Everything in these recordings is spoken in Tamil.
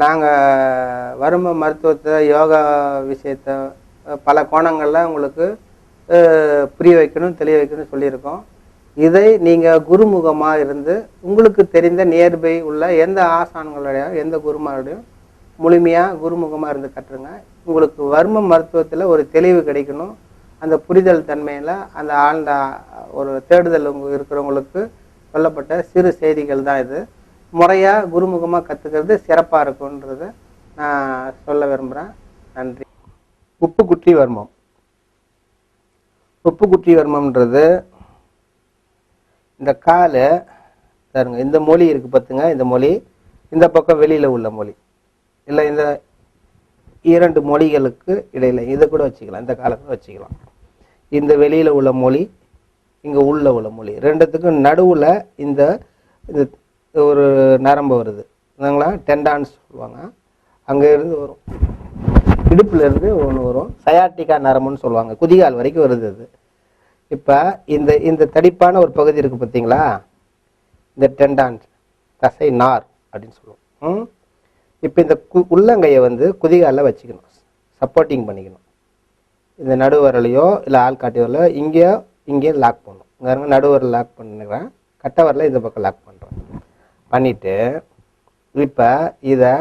நாங்கள் வரும மருத்துவத்தை யோகா விஷயத்தை பல கோணங்களில் உங்களுக்கு புரிய வைக்கணும் தெளிய வைக்கணும்னு சொல்லியிருக்கோம். இதை நீங்கள் குருமுகமாக இருந்து உங்களுக்கு தெரிந்த நியர்பை உள்ள எந்த ஆசான்களுடைய எந்த குருமாருடையும் முழுமையாக குருமுகமாக இருந்து கட்டுருங்க. உங்களுக்கு வர்ம மருத்துவத்தில் ஒரு தெளிவு கிடைக்கணும். அந்த புரிதல் தன்மையில் அந்த ஆழ்ந்த ஒரு தேடுதல் இருக்கிறவங்களுக்கு சொல்லப்பட்ட சிறு செய்திகள் தான் இது. முறையாக குருமுகமாக கற்றுக்கிறது சிறப்பாக இருக்குன்றதை நான் சொல்ல விரும்புகிறேன். நன்றி. உப்பு குற்றி வர்மம். உப்பு குற்றி வர்மம்ன்றது இந்த காலை பாருங்க, இந்த மொழி இருக்கு பார்த்துங்க, இந்த மொழி இந்த பக்கம் வெளியில் உள்ள மொழி இல்லை, இந்த இரண்டு மொழிகளுக்கு இடையில இதை கூட வச்சுக்கலாம், இந்த காலத்தை வச்சுக்கலாம். இந்த வெளியில் உள்ள மொழி, இங்கே உள்ள உள்ள மொழி, ரெண்டுத்துக்கும் நடுவில் இந்த ஒரு நரம்பு வருது இல்லைங்களா, டெண்டான்னு சொல்லுவாங்க. அங்கே இருந்து வரும், இடுப்புல இருந்து ஒன்று வரும், சயாட்டிக்கா நரம்புன்னு சொல்லுவாங்க, குதிகால் வரைக்கும் வருது அது. இப்போ இந்த தடிப்பான ஒரு பகுதி இருக்குது பார்த்தீங்களா, இந்த டெண்டான் தசை நார் அப்படின்னு சொல்லுவோம். இப்போ இந்த உள்ளங்கையை குதிகாலில் வச்சுக்கணும், சப்போர்ட்டிங் பண்ணிக்கணும். இந்த நடுவரலையோ இல்லை ஆள்காட்டி வரலையோ இங்கே லாக் பண்ணணும். இங்கே நடுவரில் லாக் பண்ணுறேன், கட்டவரில் இந்த பக்கம் லாக் பண்ணுறேன். பண்ணிவிட்டு இப்போ இதை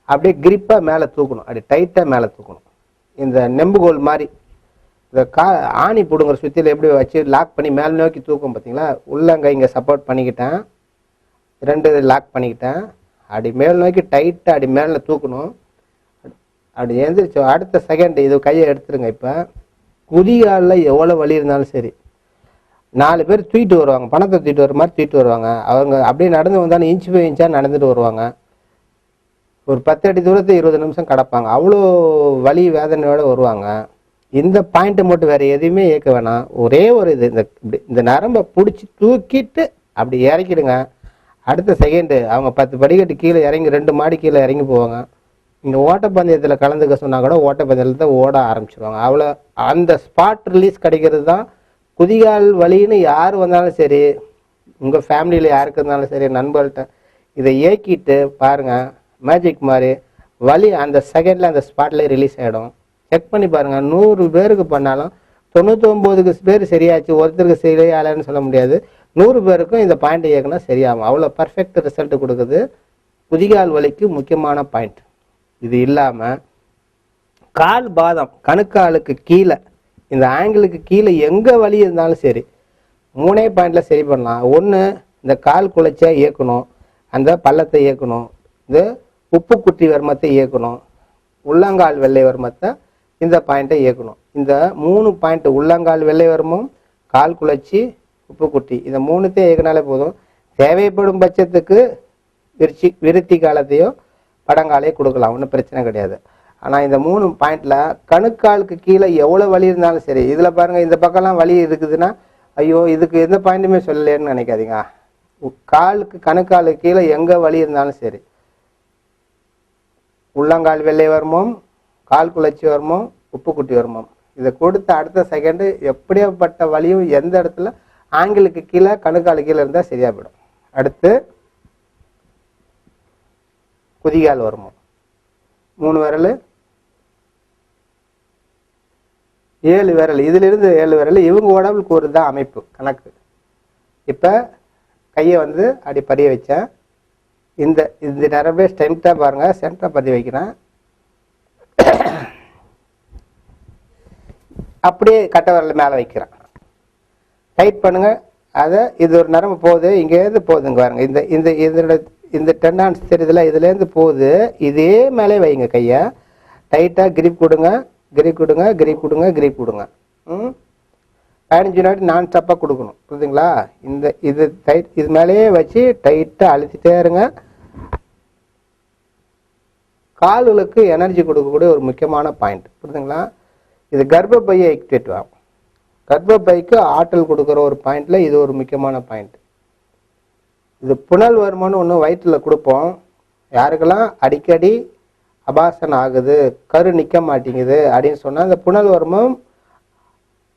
அப்படியே கிரிப்பாக மேலே தூக்கணும், அப்படி டைட்டாக மேலே தூக்கணும். இந்த நெம்புகோல் மாதிரி இந்த ஆணி பிடுங்குற சுற்றியில் எப்படி வச்சு லாக் பண்ணி மேலே நோக்கி தூக்கும் பார்த்தீங்களா. உள்ளங்கை இங்கே சப்போர்ட் பண்ணிக்கிட்டேன், ரெண்டு லாக் பண்ணிக்கிட்டேன், அப்படி மேல் நோக்கி டைட்டாக அப்படி மேலே தூக்கணும். அப்படி எழுந்திரிச்சு அடுத்த செகண்ட் இது கையை எடுத்துருங்க. இப்போ குதிகாலில் எவ்வளோ வலி இருந்தாலும் சரி, 4 பேர் தூக்கிட்டு வருவாங்க, பணத்தை தூக்கிட்டு வர மாதிரி தூக்கிட்டு வருவாங்க. அவங்க அப்படியே நடந்து வந்தாலும் இன்ச்சு பை இன்ச்சாக நடந்துட்டு வருவாங்க. ஒரு 10 அடி தூரத்தை 20 நிமிஷம் கிடப்பாங்க, அவ்வளோ வலி வேதனையோடு வருவாங்க. இந்த பாயிண்ட்டை மட்டும் வேறு எதுவுமே இயக்க வேணாம், ஒரே ஒரு இது இந்த நரம்பை பிடிச்சி தூக்கிட்டு அப்படி இறக்கிடுங்க. அடுத்த செகண்டு அவங்க 10 படிக்கட்டு கீழே இறங்கி 2 மாடி கீழே இறங்கி போவாங்க. இந்த ஓட்டப்பந்தயத்தில் கலந்துக்க சொன்னால் கூட ஓட்டப்பந்தயத்தில் ஓட ஆரம்பிச்சிடுவாங்க. அவ்வளோ அந்த ஸ்பாட் ரிலீஸ் கிடைக்கிறது தான். குதிகால் வலின்னு யார் வந்தாலும் சரி, உங்கள் ஃபேமிலியில் யாருக்கு இருந்தாலும் சரி, நண்பர்கள்ட்ட இதை இயக்கிட்டு பாருங்கள், மேஜிக் மாதிரி வலி அந்த செகண்டில் அந்த ஸ்பாட்லேயே ரிலீஸ் ஆகிடும். செக் பண்ணி பாருங்கள், 100 பேருக்கு பண்ணாலும் 99 பேர் சரியாச்சு, ஒருத்தருக்கு சரியாகலன்னு சொல்ல முடியாது. 100 பேருக்கும் இந்த பாயிண்ட் இயக்குனா சரியாகும். அவ்வளோ பர்ஃபெக்ட் ரிசல்ட் கொடுக்குது. குதிகால் வலிக்கு முக்கியமான பாயிண்ட். இது இல்லாமல் கால் பாதம் கணுக்காலுக்கு கீழே, இந்த ஆங்கிளுக்கு கீழே எங்கே வலி இருந்தாலும் சரி, 3 பாயிண்டில் சரி பண்ணலாம். ஒன்று, இந்த கால் குலைச்சா இயக்கணும், அந்த பள்ளத்தை இயக்கணும், இந்த உப்பு குற்றி வர்மத்தை இயக்கணும், உள்ளங்கால் வெள்ளை வர்மத்தை இந்த பாயிண்ட்டை இயக்கணும். இந்த 3 பாயிண்ட், உள்ளங்கால் வெள்ளை வர்மம், கால் குலைச்சி, உப்பு குட்டி, இந்த 3த்தையும் இயக்கினாலே போதும். தேவைப்படும் பட்சத்துக்கு விருத்தி காலத்தையோ படங்காலையோ கொடுக்கலாம், ஒன்றும் பிரச்சனை கிடையாது. ஆனால் இந்த 3 பாயிண்டில் கணுக்காலுக்கு கீழே எவ்வளோ வலி இருந்தாலும் சரி, இதில் பாருங்கள், இந்த பக்கம்லாம் வலி இருக்குதுன்னா ஐயோ இதுக்கு எந்த பாயிண்ட்டுமே சொல்லலேன்னு நினைக்காதீங்க. காலுக்கு கணுக்காலுக்கு கீழே எங்கே வலி இருந்தாலும் சரி, உள்ளங்கால் வெள்ளை வர்மம், கால் குலைச்சி வர்மம், உப்பு குட்டி வர்மம், இதை கொடுத்த அடுத்த செகண்டு எப்படியாப்பட்ட வலியும் எந்த இடத்துல ஆங்கிளுக்கு கீழே கணுக்காலுக்கு கீழே இருந்தால் சரியாக போயிடும். அடுத்து குதிகால் வர்மம், 3 விரல், 7 விரல், இதிலிருந்து 7 விரல், இவங்க உடம்புக்கு ஒரு தான் அமைப்பு கணக்கு. இப்போ கையை அப்படி பதிய வச்சேன். இந்த நரம்பே ஸ்ட்ரென்த்தாக பாருங்கள், சென்டராக பதிய வைக்கிறேன். அப்படியே கட்டை விரல் மேலே வைக்கிறேன், டைட் பண்ணுங்க. அதை இது ஒரு நரம்பு போகுது, இங்கேருந்து போகுதுங்க பாருங்க, இந்த டெண்டான்ஸ் தெரியுதுல, இதுலேருந்து போகுது, இதே மேலே வைங்க. கையை டைட்டாக கிரிப் கொடுங்க, கிரிப் கொடுங்க, கிரிப் கொடுங்க, கிரிப் கொடுங்க. 15 வினாடி நான் ஸ்டாப்பாக கொடுக்கணும், புரியுதுங்களா. இது மேலேயே வச்சு டைட்டாக அழுத்திட்டே இருங்க. கால்களுக்கு எனர்ஜி கொடுக்கக்கூடிய ஒரு முக்கியமான பாயிண்ட், புரியுதுங்களா. இது கர்ப்பப்பையை ஆக்டிவேட் ஆகும், கர்ப்பப்பைக்கு ஆற்றல் கொடுக்குற ஒரு பாயிண்ட்ல இது ஒரு முக்கியமான பாயிண்ட். இது புனல் வர்மம்னு ஒன்று வயிற்றில் கொடுப்போம். யாருக்கெல்லாம் அடிக்கடி அபாசனம் ஆகுது, கரு நிற்க மாட்டேங்குது அப்படின்னு சொன்னால், அந்த புனல் வர்மம்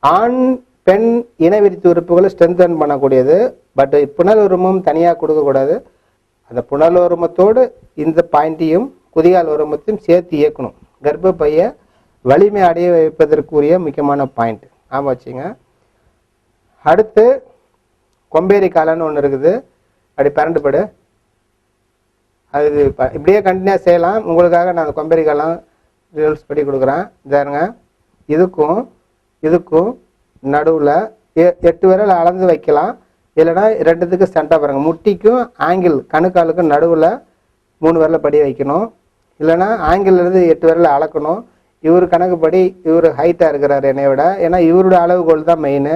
ஆண் பெண் இனவிருத்தி உறுப்புகளை ஸ்ட்ரென்தன் பண்ணக்கூடியது. பட் புனல் வர்மம் தனியாக கொடுக்கக்கூடாது, அந்த புனலோருமத்தோடு இந்த பாயிண்ட்டையும் குதிகால் ஓரமத்தையும் சேர்த்து இயக்கணும். கர்ப்பப்பையை வலிமை அடைய வைப்பதற்குரிய முக்கியமான பாயிண்ட். ஆமாம் வச்சுங்க. அடுத்து கொம்பேரி காலன்னு ஒன்று இருக்குது. அப்படி பரண்டுபடு. அது இப்படியே கண்டினியூஸ் செய்யலாம். உங்களுக்காக நான் கொம்பேரி காலம் ரீல்ஸ் படி கொடுக்குறேன். இதாருங்க, இதுக்கும் இதுக்கும் நடுவில் 8 விரல் அளந்து வைக்கலாம். இல்லைன்னா ரெண்டுத்துக்கு சென்டா பாருங்க. முட்டிக்கும் ஆங்கிள் கணுக்காலுக்கும் நடுவில் 3 விரலை படி வைக்கணும். இல்லைன்னா ஆங்கிள்லேருந்து 8 விரலை அளக்கணும். இவர் கணக்குப்படி இவர் ஹைட்டாக இருக்கிறார் என்னை விட. ஏன்னா இவருடைய அளவுகோல் தான் மெயின்.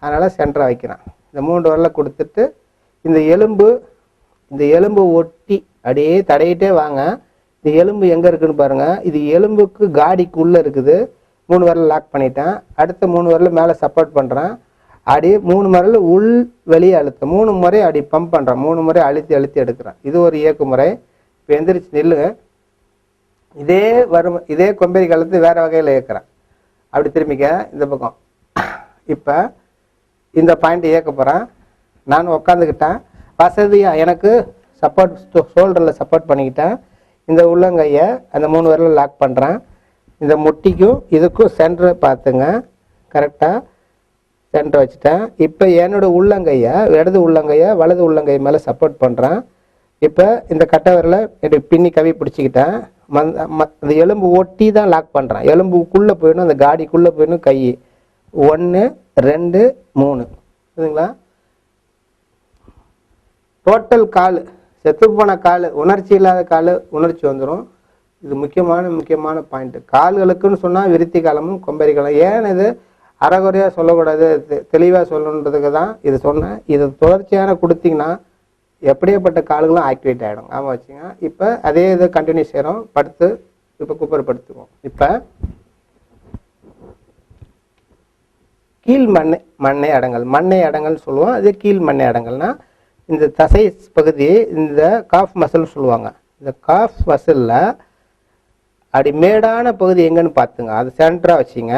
அதனால் சென்டராக வைக்கிறேன். இந்த 3 விரலை கொடுத்துட்டு இந்த எலும்பு ஒட்டி அப்படியே தடையிட்டே வாங்க. இந்த எலும்பு எங்கே இருக்குன்னு பாருங்கள். இது எலும்புக்கு காடிக்குள்ளே இருக்குது. 3 விரலை லாக் பண்ணிட்டேன். அடுத்த 3 விரலை மேலே சப்போர்ட் பண்ணுறேன். அப்படியே 3 விரல் உள் வெளியே அழுத்த 3 முறை அப்படி பம்ப் பண்ணுறேன். 3 முறை அழுத்தி அழுத்தி எடுக்கிறேன். இது ஒரு இயக்கு முறை. இப்போ எந்திரிச்சு நில்லுங்க. இதே கொம்பேரி காலத்து வேற வகையில் இயக்குறேன். அப்படி திரும்பிக்க இந்த பக்கம். இப்போ இந்த பாயிண்ட் இயக்க போகிறேன். நான் உட்காந்துக்கிட்டேன். வசதியாக எனக்கு சப்போர்ட் ஷோல்டரில் சப்போர்ட் பண்ணிக்கிட்டேன். இந்த உள்ளங்கையை அந்த 3 விரலில் லாக் பண்ணுறேன். இந்த முட்டிக்கும் இதுக்கும் சென்டரை பார்த்துங்க. கரெக்டாக சென்டர் வச்சுட்டேன். இப்போ என்னோட உள்ளங்கையை இடது உள்ளங்கையை வலது உள்ளங்கை மேலே சப்போர்ட் பண்ணுறேன். இப்போ இந்த கட்டை விரலை பின்னி கவி பிடிச்சிக்கிட்டேன். அந்த எலும்பு ஒட்டி தான் லாக் பண்ணுறேன். எலும்புக்குள்ளே போயிடணும். அந்த காடிக்குள்ளே போயிடணும். கை 1 2 3 புரியுதுங்களா? டோட்டல் கால் செத்துப்போன கால், உணர்ச்சி இல்லாத கால் உணர்ச்சி வந்துடும். இது முக்கியமான பாயிண்ட். கால்களுக்குன்னு சொன்னால் விருத்தி காலமும் கொம்பேரி காலம். ஏன் இது அறகுறையாக சொல்லக்கூடாது, தெளிவாக சொல்லணுன்றதுக்கு தான் இது சொன்னேன். இது தொடர்ச்சியான கொடுத்தீங்கன்னா எப்படியேப்பட்ட கால்களும் ஆக்டிவேட் ஆகிடும். ஆமாம் வச்சுங்க. இப்போ அதே இதை கண்டினியூ செய்கிறோம். படுத்து இப்போ குப்பரப்படுத்துவோம். இப்போ கீழ் மண்ணை அடங்கல் சொல்லுவோம். அது கீழ் மண்ணை அடங்கல்னா இந்த தசை பகுதியை இந்த காஃப் மசில் சொல்லுவாங்க. இந்த காஃப் மசிலில் அப்படி மேடான பகுதி எங்கன்னு பார்த்துங்க. அது சென்டராக வச்சிங்க.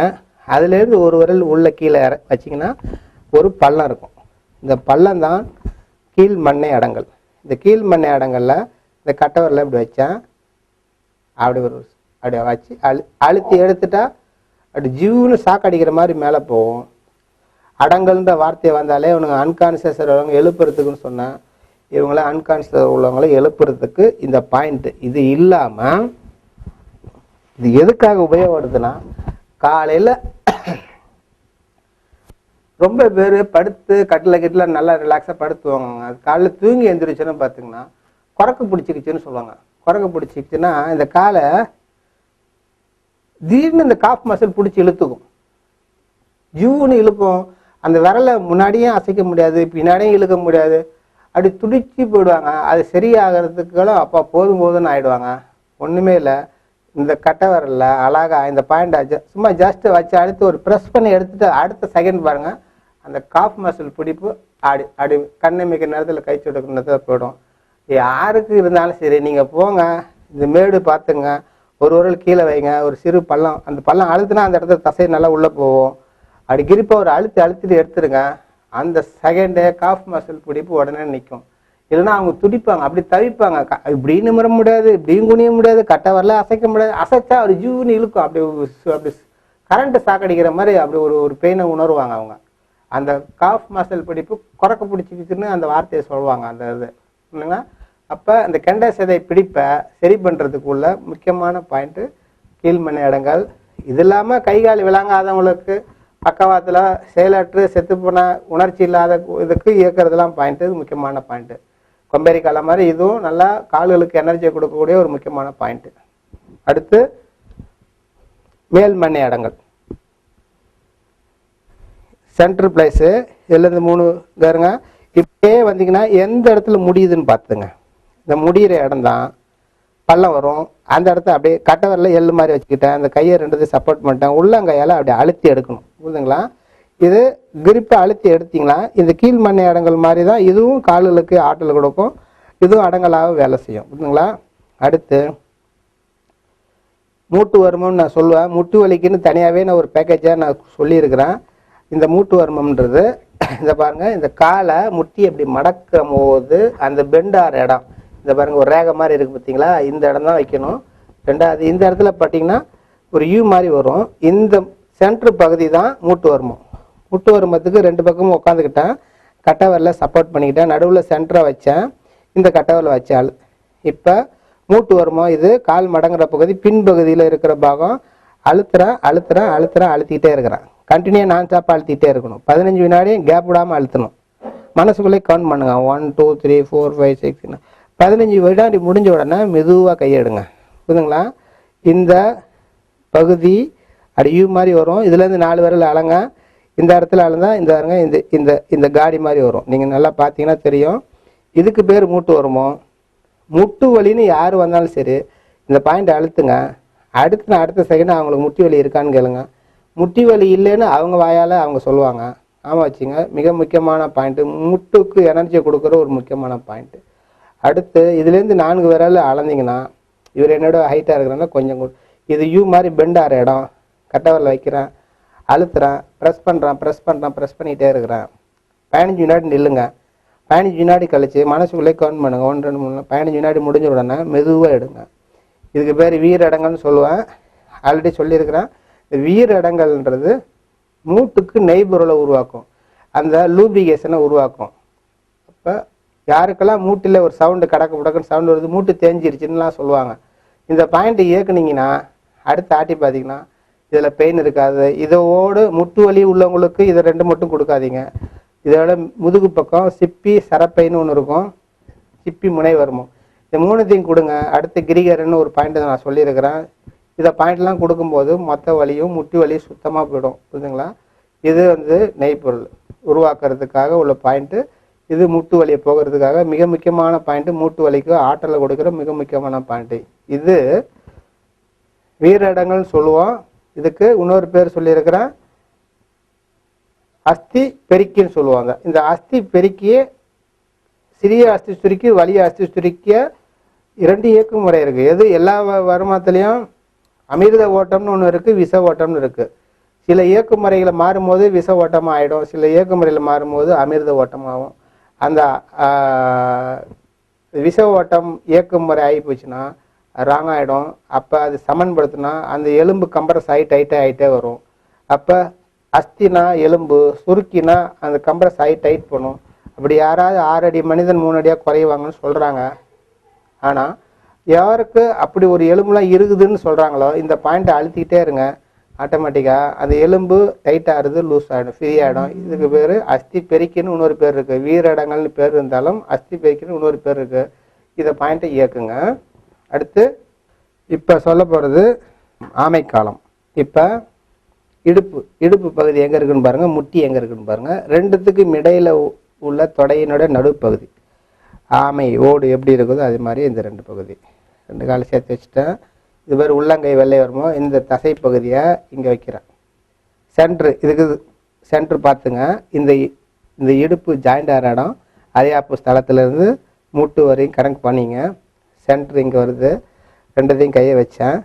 அதுலேருந்து ஒரு விரல் உள்ள கீழே வச்சிங்கன்னா ஒரு பள்ளம் இருக்கும். இந்த பள்ளம் தான் கீழ் மண்ணை அடங்கல். இந்த கீழ் மண்ணை அடங்கலில் இந்த கட்டை விரலை இப்படி வச்சேன். அப்படியே வச்சு அழுத்தி எடுத்துட்டா அப்படி ஜீவனு சாக்கடிக்கிற மாதிரி மேலே போகும். அடங்கல்ன்ற வார்த்தையை வந்தாலே இவனுங்க அன்கான்சியஸ் உள்ளவங்க எழுப்புறதுக்குன்னு சொன்னேன். இவங்கள அன்கான்சியஸ் உள்ளவங்களை எழுப்புறதுக்கு இந்த பாயிண்ட். இது இல்லாமல் இது எதுக்காக உபயோகப்படுதுன்னா, காலையில் ரொம்ப பேர் படுத்து கட்டில் நல்லா ரிலாக்ஸாக படுத்துவாங்க. அது காலையில் தூங்கி எழுந்திரிச்சுன்னு பார்த்தீங்கன்னா குறக்கு பிடிச்சிக்கிச்சுன்னு சொல்லுவாங்க. குறக்கு பிடிச்சிக்கிச்சுன்னா இந்த காலை திடீர்னு இந்த காஃப் மசில் பிடிச்சி இழுத்துக்கும். ஜூன்னு இழுக்கும். அந்த விரலை முன்னாடியும் அசைக்க முடியாது, பின்னாடியும் இழுக்க முடியாது. அப்படி துடிச்சு போயிடுவாங்க. அது சரியாகிறதுக்கெல்லாம் அப்போ போதும்னு ஆயிடுவாங்க. ஒன்றுமே இல்லை. இந்த கட்டை விரலில் அழகா இந்த பாயிண்ட் சும்மா ஜஸ்ட் வச்சு அடுத்து ஒரு ப்ரெஸ் பண்ணி எடுத்துட்டு அடுத்த செகண்ட் பாருங்க அந்த காஃப் மசில் பிடிப்பு அப்படி கண்ணை மிக்க நேரத்தில் கை சுடுக்கிற நேரத்தில் போயிடும். யாருக்கு இருந்தாலும் சரி நீங்கள் போங்க, இந்த மேடு பார்த்துங்க, ஒரு விரல் கீழே வைங்க, ஒரு சிறு பள்ளம், அந்த பள்ளம் அழுத்துனா அந்த இடத்துல தசை நல்லா உள்ளே போகும். அப்படி கிரிப்பை ஒரு அழுத்திட்டு எடுத்துருங்க. அந்த செகண்டே காஃப் மசில் பிடிப்பு உடனே நிற்கும். இல்லைன்னா அவங்க துடிப்பாங்க, அப்படி தவிப்பாங்க. இப்படின்னு நிமிர முடியாது, இப்படியும் குனிய முடியாது, கட்டை வரல அசைக்க முடியாது. அசைச்சா ஒரு ஜூன்னு இழுக்கும். அப்படி கரண்ட் சாக்கடிக்கிற மாதிரி அப்படி ஒரு பெயினை உணர்வாங்க அவங்க. அந்த காஃப் மசில் பிடிப்பு குறக்க பிடிச்சிக்கிச்சுன்னு அந்த வார்த்தையை சொல்லுவாங்க. அந்த இது இல்லைங்களா? அப்போ அந்த கெண்டை சதை பிடிப்பை சரி பண்ணுறதுக்குள்ள முக்கியமான பாயிண்ட்டு கீழ்மணி இடங்கள். இது இல்லாமல் கைகால் விளங்காதவங்களுக்கு பக்கவாத்தில் செயலற்று செத்து போன உணர்ச்சி இல்லாத இதுக்கு இயக்கிறதுலாம் பாயிண்ட்டு. இது முக்கியமான பாயிண்ட்டு. கொம்பேரி காலம் மாதிரி இதுவும் நல்லா கால்களுக்கு எனர்ஜியை கொடுக்கக்கூடிய ஒரு முக்கியமான பாயிண்ட்டு. அடுத்து மேல் மண்ணை அடங்கல் சென்ட்ரு பிளேஸு. இதுலேருந்து 3 பாருங்க. இப்படியே வந்தீங்கன்னா எந்த இடத்துல முடியுதுன்னு பார்த்துங்க. இந்த முடிகிற இடம் தான் பள்ளம் வரும். அந்த இடத்த அப்படியே கட்டை வரல எள்ளு மாதிரி வச்சுக்கிட்டேன். அந்த கையை 2 சப்போர்ட் பண்ணிட்டேன். உள்ளங்கையால் அப்படியே அழுத்தி எடுக்கணும். புரியுதுங்களா? இது கிரிப்பை அழுத்தி எடுத்தீங்கன்னா இந்த கீழ் மண்ணை அடங்கல் மாதிரி தான் இதுவும் கால்களுக்கு ஆற்றல் கொடுக்கும். இதுவும் அடங்கலாக வேலை செய்யும். புரியுதுங்களா? அடுத்து மூட்டு வருமம்னு நான் சொல்லுவேன். முட்டு வலிக்குன்னு தனியாகவே நான் ஒரு பேக்கேஜாக நான் சொல்லியிருக்கிறேன். இந்த மூட்டு வருமம்ன்றது இந்த பாருங்க, இந்த காலை முட்டி அப்படி மடக்கும் போது அந்த பெண்டார் இடம் இந்த பாருங்க ஒரு ரேகை மாதிரி இருக்குது பார்த்தீங்களா, இந்த இடம் தான் வைக்கணும். ரெண்டாவது இந்த இடத்துல பார்த்தீங்கன்னா ஒரு யூ மாதிரி வரும். இந்த சென்ட்ரு பகுதி தான் மூட்டு வருமம். மூட்டு வருமத்துக்கு ரெண்டு பக்கமும் உட்காந்துக்கிட்டேன், கட்டவரில் சப்போர்ட் பண்ணிக்கிட்டேன், நடுவில் சென்டரை வச்சேன், இந்த கட்டவரில் வச்சால். இப்போ மூட்டு வருமம் இது கால் மடங்குற பகுதி பின்பகுதியில் இருக்கிற பாகம். அழுத்துறேன் அழுத்துறேன் அழுத்துறேன் அழுத்திக்கிட்டே இருக்கிறேன். கண்டினியூ நான் ஸ்டாப்பாக அழுத்திக்கிட்டே இருக்கணும். 15 வினாடி கேப் விடாமல் அழுத்தணும். மனசுக்குள்ளே கவுண்ட் பண்ணுங்க. 1 2 3 4 5 6 15 வினாடி முடிஞ்ச உடனே மெதுவாக கையெடுங்க. புரியுதுங்களா? இந்த பகுதி அப்படி யூ மாதிரி வரும். இதுலேருந்து 4 விரல் அலங்க. இந்த இடத்துல அலந்தா இந்த இந்த இந்த இந்த காடி மாதிரி வரும். நீங்கள் நல்லா பார்த்தீங்கன்னா தெரியும். இதுக்கு பேர் மூட்டு வருமோ. முட்டு வலின்னு யார் வந்தாலும் சரி இந்த பாயிண்ட் அழுத்துங்க. அடுத்த செகண்ட் அவங்களுக்கு முட்டி வலி இருக்கான்னு கேளுங்க. முட்டி வலி இல்லைன்னு அவங்க வாயால் அவங்க சொல்லுவாங்க. ஆமாம் வச்சுங்க. மிக முக்கியமான பாயிண்ட்டு, முட்டுக்கு எனர்ஜியை கொடுக்குற ஒரு முக்கியமான பாயிண்ட்டு. அடுத்து இதுலேருந்து 4 விரல் அளந்தீங்கன்னா, இவர் என்னோட ஹைட்டாக இருக்கிறாங்கன்னா கொஞ்சம் இது யூ மாதிரி பெண்ட் ஆகிற இடம். கட்டவரில் வைக்கிறேன், அழுத்துறேன், ப்ரெஸ் பண்ணிகிட்டே இருக்கிறேன். 15 வினாடி நில்லுங்க. 15 வினாடி கழிச்சு மனசுக்குள்ளே கவுண்ட் பண்ணுங்க. 1 2 3 15 வினாடி முடிஞ்ச உடனே மெதுவாக எடுங்க. இதுக்கு பேர் வீரடங்கள்னு சொல்லுவேன். ஆல்ரெடி சொல்லியிருக்கிறேன். வீரடங்கள்ன்றது மூட்டுக்கு நெய்பொருளை உருவாக்கும், அந்த லூபிகேஷனை உருவாக்கும். அப்போ யாருக்கெல்லாம் மூட்டில் ஒரு சவுண்டு கடக்குன்னு சவுண்டு வருது, மூட்டு தேஞ்சிருச்சுன்னுலாம் சொல்லுவாங்க. இந்த பாயிண்ட்டை இயக்குனீங்கன்னா அடுத்து ஆட்டி பார்த்தீங்கன்னா இதில் பெயின் இருக்காது. இதோடு முட்டு வலி உள்ளவங்களுக்கு இதை 2 மட்டும் கொடுக்காதீங்க. இதோட முதுகு பக்கம் சிப்பி சரப்பைன்னு ஒன்று இருக்கும், சிப்பி முனை வருமோ. இந்த 3த்தையும் கொடுங்க. அடுத்து கிரிகரன்னு ஒரு பாயிண்ட் நான் சொல்லியிருக்கிறேன். இதை பாயிண்ட்லாம் கொடுக்கும்போது மொத்த வலியும் முட்டி வலியும் சுத்தமாக போயிடும். புரியுதுங்களா? இது நெய்ப்பொருள் உருவாக்குறதுக்காக உள்ள பாயிண்ட்டு. இது மூட்டு வலியை போகிறதுக்காக மிக முக்கியமான பாயிண்ட்டு. மூட்டு வலிக்கு ஆற்றலை கொடுக்குற மிக முக்கியமான பாயிண்ட்டு. இது வீரடங்கள்னு சொல்லுவோம். இதுக்கு இன்னொரு பேர் சொல்லியிருக்கிறேன், அஸ்தி பெருக்கின்னு சொல்லுவாங்க. இந்த அஸ்தி பெருக்கியே சிறிய அஸ்தி சுருக்கி வலிய அஸ்தி சுருக்கிய 2 இயக்கு முறை இருக்குது. எது எல்லா வருமானத்துலேயும் அமிர்த ஓட்டம்னு ஒன்று இருக்குது, விஷ ஓட்டம்னு இருக்குது. சில இயக்கு முறைகளை மாறும்போது விஷ ஓட்டமாக ஆகிடும், சில இயக்கு முறையில் மாறும்போது அமிர்த ஓட்டமாகும். அந்த விஷ ஓட்டம் இயக்கு முறை ஆகி போச்சுன்னா ராங் ஆகிடும். அப்போ அது சமன்படுத்தினா அந்த எலும்பு கம்ப்ரஸ் ஆகி டைட்டாகிட்டே வரும். அப்போ அஸ்தினா எலும்பு, சுருக்கினா அந்த கம்ப்ரஸ் ஆகி டைட் பண்ணும். அப்படி யாராவது 6 அடி மனிதன் 3 அடியாக குறைவாங்கன்னு சொல்கிறாங்க. ஆனால் யாருக்கு அப்படி ஒரு எலும்புலாம் இருக்குதுன்னு சொல்கிறாங்களோ இந்த பாயிண்ட்டை அழுத்திக்கிட்டே இருங்க. ஆட்டோமேட்டிக்காக அந்த எலும்பு டைட் ஆகுறது, லூஸ் ஆகிடும், ஃப்ரீ ஆகிடும். இதுக்கு பேர் அஸ்தி பெருக்கின்னு இன்னொரு பேர் இருக்குது. வீரடங்கள்னு பேர் இருந்தாலும் அஸ்தி பெருக்கின்னு இன்னொரு பேர் இருக்குது. இதை பாயிண்ட்டை இயக்குங்க. அடுத்து இப்போ சொல்ல போகிறது ஆமைக்காலம். இப்போ இடுப்பு பகுதி எங்கே இருக்குன்னு பாருங்கள், முட்டி எங்கே இருக்குன்னு பாருங்கள். 2த்துக்கும் இடையில் உள்ள தொடையினோட நடுப்பகுதி ஆமை ஓடு எப்படி இருக்குதோ அது மாதிரி இந்த 2 பகுதி 2 காலை சேர்த்து வச்சுட்டேன். இது பேர் உள்ளங்கை வெள்ளை வருமோ. இந்த தசை பகுதியை இங்கே வைக்கிறேன். இதுக்கு சென்ட்ரு பார்த்துங்க. இந்த இடுப்பு ஜாயிண்ட் ஆகிற இடம் அரியாப்பு ஸ்தலத்துலேருந்து மூட்டு வரையும் கணக்கு பண்ணிங்க. சென்ட்ரு இங்கே வருது. 2த்தையும் கையை வச்சேன்,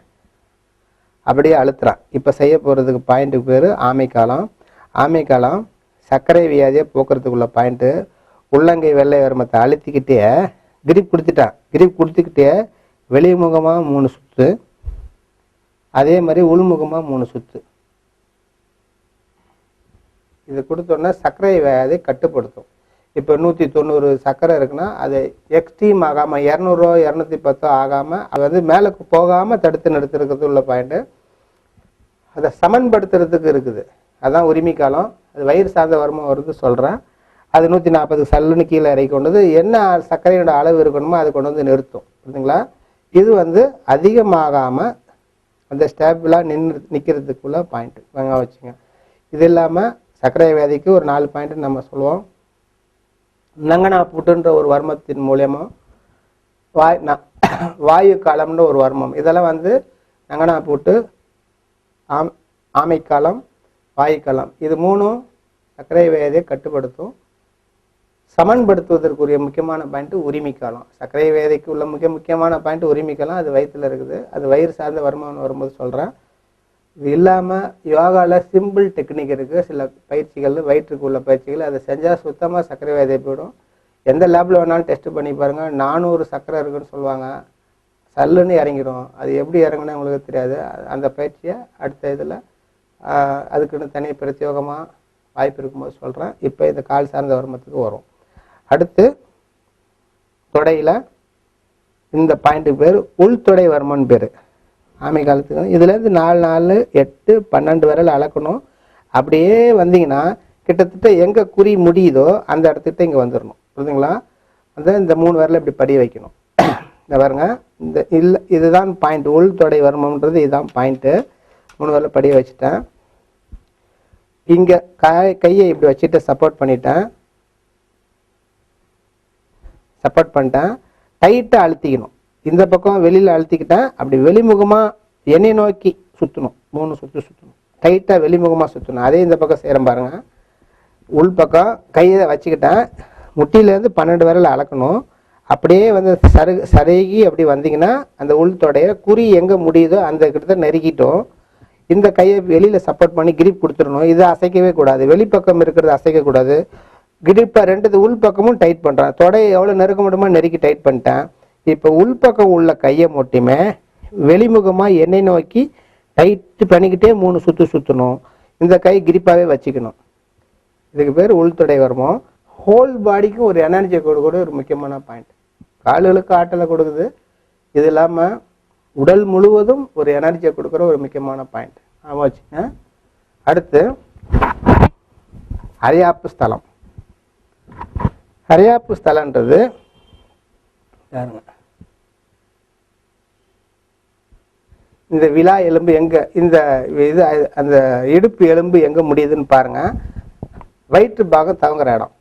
அப்படியே அழுத்துறான். இப்போ செய்ய போகிறதுக்கு பாயிண்ட்டுக்கு பேர் ஆமைக்காலம். ஆமைக்காலம் சர்க்கரை வியாதியை போக்குறதுக்குள்ள பாயிண்ட்டு. உள்ளங்கை வெள்ளை வருமத்தை அழுத்திக்கிட்டே கிரிப் கொடுத்துக்கிட்டே வெளிமுகமாக 3 சுற்று, அதே மாதிரி உள்முகமாக 3 சுற்று. இது கொடுத்தோன்னா சர்க்கரை வியாதி கட்டுப்படுத்தும். இப்போ 190 சர்க்கரை இருக்குன்னா அது எக்ஸ்ட்ரீம் ஆகாமல் 200 210 ஆகாமல் அது மேலே போகாமல் தடுத்து நிறுத்துறதுக்கு உள்ள பாயிண்ட்டு. அதை சமன்படுத்துறதுக்கு இருக்குது. அதுதான் உரிமை காலம். அது வயிறு சார்ந்த வருமம் வருது சொல்கிறேன். அது 140 சல்லுன்னு கீழே இறக்கி கொண்டது என்ன சர்க்கரையோட அளவு இருக்கணுமோ அதை கொண்டு வந்து நிறுத்தும். புரியுதுங்களா? இது அதிகமாகாமல் அந்த ஸ்டேபிளாக நிற்கிறதுக்குள்ள பாயிண்ட்டு வாங்க வச்சுங்க. இது இல்லாமல் சர்க்கரை வியாதிக்கு ஒரு 4 பாயிண்ட்டு நம்ம சொல்லுவோம். நங்கனா புட்டுன்ற ஒரு வர்மத்தின் மூலயமா வாயு காலம்ன்ற ஒரு வர்மம். இதெல்லாம் நங்கனா புட்டு, ஆமைக்காலம், வாயுக்காலம், இது 3ம் சர்க்கரை வியாதியை கட்டுப்படுத்தும். சமன்படுத்துவதற்குரிய முக்கியமான பாயிண்ட் உரிமை காலம். சர்க்கரை வியாதிக்கு உள்ள முக்கியமான பாயிண்ட் உரிமை காலம். அது வயிற்றில் இருக்குது. அது வயிறு சார்ந்த வருமானம் வரும்போது சொல்கிறேன். இது இல்லாமல் யோகாவில் சிம்பிள் டெக்னிக் இருக்குது. சில பயிற்சிகள் வயிற்றுக்கு உள்ள பயிற்சிகள் அதை செஞ்சால் சுத்தமாக சர்க்கரை வியாதி போயிடும். எந்த லேபில் வேணாலும் டெஸ்ட் பண்ணி பாருங்கள், 400 சர்க்கரை இருக்குன்னு சொல்லுவாங்க, சல்லுன்னு இறங்கிடும். அது எப்படி இறங்குன்னு உங்களுக்கு தெரியாது. அந்த பயிற்சியை அடுத்த இதில் அதுக்குன்னு தனி பிரத்யோகமாக வாய்ப்பு இருக்கும்போது சொல்கிறேன். இப்போ இந்த கால் சார்ந்த வருமத்துக்கு வரும். அடுத்து தொடையில் இந்த பாயிண்ட்டுக்கு பேர் உள்தொடை வருமன் பேர். ஆமை காலத்துக்கு இதுலேருந்து 4, 4, 8, 12 விரல் அளக்கணும். அப்படியே வந்தீங்கன்னா கிட்டத்தட்ட எங்கே குறி முடியுதோ அந்த இடத்துக்கிட்ட இங்கே வந்துடணும். புரியுதுங்களா? இந்த 3 விரலை இப்படி படி வைக்கணும். இந்த பாருங்க, இந்த இல்லை இதுதான் பாயிண்ட். உள்தொடை வருமன்றது இதுதான் பாயிண்ட்டு. 3 விரலை படி வச்சுட்டேன். இங்கே கையை இப்படி வச்சுட்டு சப்போர்ட் பண்ணிட்டேன். டைட்டாக அழுத்திக்கணும். இந்த பக்கம் வெளியில் அழுத்திக்கிட்டேன். அப்படி வெளிமுகமாக எண்ணெய் நோக்கி சுற்றணும். 3 சுற்று சுற்றணும். டைட்டாக வெளிமுகமாக சுற்றணும். அதே இந்த பக்கம் செய்கிறேன் பாருங்க. உள் பக்கம் கையை வச்சுக்கிட்டேன். முட்டியிலேருந்து 12 விரல் அளக்கணும். அப்படியே வந்து சருகி அப்படி வந்தீங்கன்னா அந்த உள்தொடைய குறி எங்கே முடியுதோ அந்த கிட்ட நெருக்கிட்டோம். இந்த கையை வெளியில் சப்போர்ட் பண்ணி கிரிப் கொடுத்துடணும். இதை அசைக்கவே கூடாது. வெளிப்பக்கம் இருக்கிறது அசைக்கக்கூடாது. கிரிப்பை 2 உள் பக்கமும் டைட் பண்ணுறேன். தொடையை எவ்வளோ நெருக்க முடியுமோ நெருக்கி டைட் பண்ணிட்டேன். இப்போ உள்பக்கம் உள்ள கையை மட்டுமே வெளிமுகமாக எண்ணெய் நோக்கி டைட்டு பண்ணிக்கிட்டே 3 சுற்று சுற்றணும். இந்த கை கிரிப்பாகவே வச்சுக்கணும். இதுக்கு பேர் உள்தொடை வருமம். ஹோல் பாடிக்கும் ஒரு எனர்ஜியை கொடுக்கக்கூடிய ஒரு முக்கியமான பாயிண்ட். கால்களுக்கு ஆற்றலை கொடுக்குது. இது இல்லாமல் உடல் முழுவதும் ஒரு எனர்ஜியை கொடுக்குற ஒரு முக்கியமான பாயிண்ட். ஆமாம் வச்சுங்க. அடுத்து அரையாப்பு ஸ்தலம். அரையாப்பு ஸ்தலன்றது பாருங்க, இந்த விலா எலும்பு எங்க, இந்த இது அந்த இடுப்பு எலும்பு எங்க முடியுதுன்னு பாருங்க. வயிற்று பாகம் தவங்குற இடம்.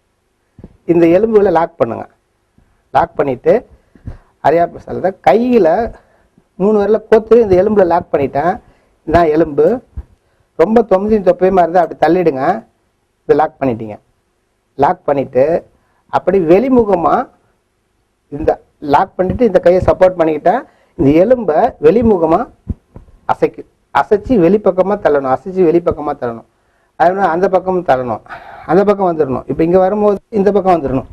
இந்த எலும்புகளை லாக் பண்ணுங்க. லாக் பண்ணிட்டு அரையாப்பு ஸ்தலத்தை கையில் 3 விரல கோத்து இந்த எலும்புல லாக் பண்ணிட்டேன். இதான் எலும்பு. ரொம்ப தொப்பையுமா இருந்தால் அப்படி தள்ளிடுங்க. இது லாக் பண்ணிட்டீங்க. லாக் பண்ணிட்டு அப்படி வெளிமுகமாக இந்த லாக் பண்ணிட்டு இந்த கையை சப்போர்ட் பண்ணிக்கிட்டேன். இந்த எலும்பை வெளிமுகமாக அசைச்சு வெளிப்பக்கமாக தள்ளணும். அதனால அந்த பக்கமும் தள்ளணும். அந்த பக்கம் வந்துடணும். இப்போ இங்கே வரும்போது இந்த பக்கம் வந்துடணும்.